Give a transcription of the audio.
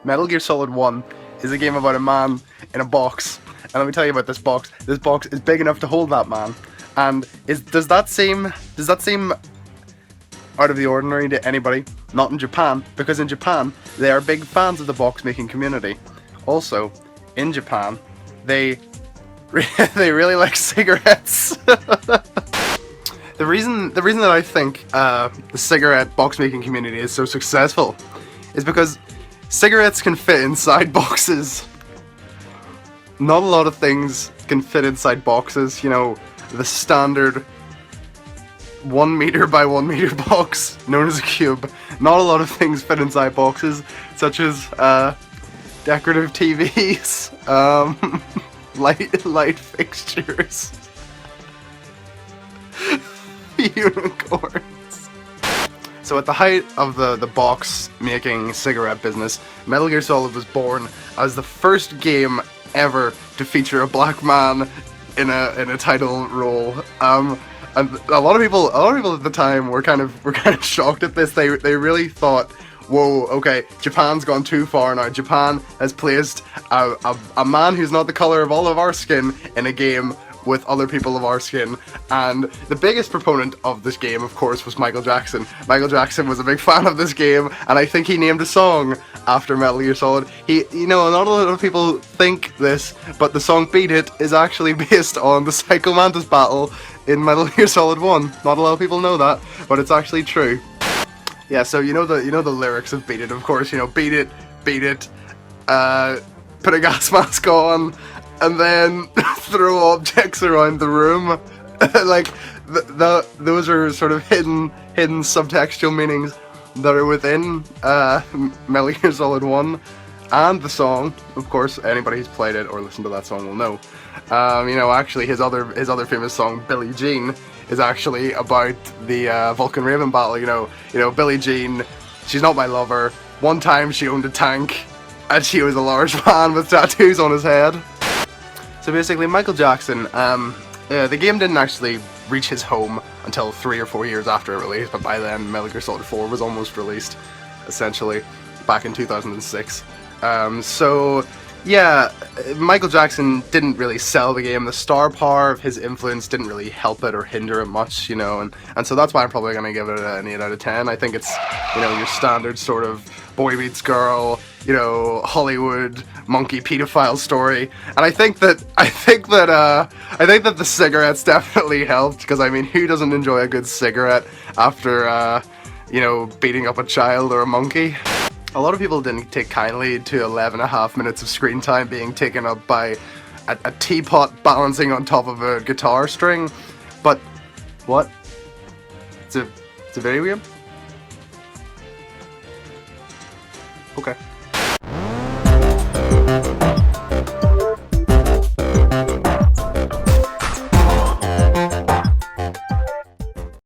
Metal Gear Solid 1 is a game about a man in a box. And let me tell you about this box. This box is big enough to hold that man. And does that seem out of the ordinary to anybody? Not in Japan, because in Japan they are big fans of the box making community. Also, in Japan, they really like cigarettes. The reason that I think the cigarette box making community is so successful is because cigarettes can fit inside boxes. Not a lot of things can fit inside boxes, you know, the standard 1 meter by 1 meter box known as a cube. Not a lot of things fit inside boxes, such as decorative TVs, light fixtures, unicorns. So at the height of the box making cigarette business, Metal Gear Solid was born as the first game ever to feature a black man in a title role. And a lot of people at the time were kind of shocked at this. They really thought, whoa, okay, Japan's gone too far now. Japan has placed a man who's not the color of all of our skin in a game with other people of our skin. And the biggest proponent of this game, of course, was Michael Jackson. Michael Jackson was a big fan of this game, and I think he named a song after Metal Gear Solid. Not a lot of people think this, but the song Beat It is actually based on the Psycho Mantis battle in Metal Gear Solid 1. Not a lot of people know that, but it's actually true. Yeah, so you know the lyrics of Beat It, of course, beat it, put a gas mask on, and then throw objects around the room. Like, those are sort of hidden subtextual meanings that are within Metal Gear Solid 1. And the song, of course, anybody who's played it or listened to that song will know. Actually his other famous song, Billie Jean, is actually about the Vulcan Raven battle. Billie Jean, she's not my lover. One time she owned a tank, and she was a large man with tattoos on his head. So basically, Michael Jackson, the game didn't actually reach his home until 3 or 4 years after it released, but by then Metal Gear Solid 4 was almost released, essentially, back in 2006. So, yeah, Michael Jackson didn't really sell the game. The star power of his influence didn't really help it or hinder it much, and so that's why I'm probably going to give it an 8 out of 10. I think it's, your standard sort of boy meets girl, Hollywood monkey pedophile story. And I think that the cigarettes definitely helped, because I mean, who doesn't enjoy a good cigarette after beating up a child or a monkey? A lot of people didn't take kindly to 11.5 minutes of screen time being taken up by a teapot balancing on top of a guitar string. But what? It's a video game? Okay.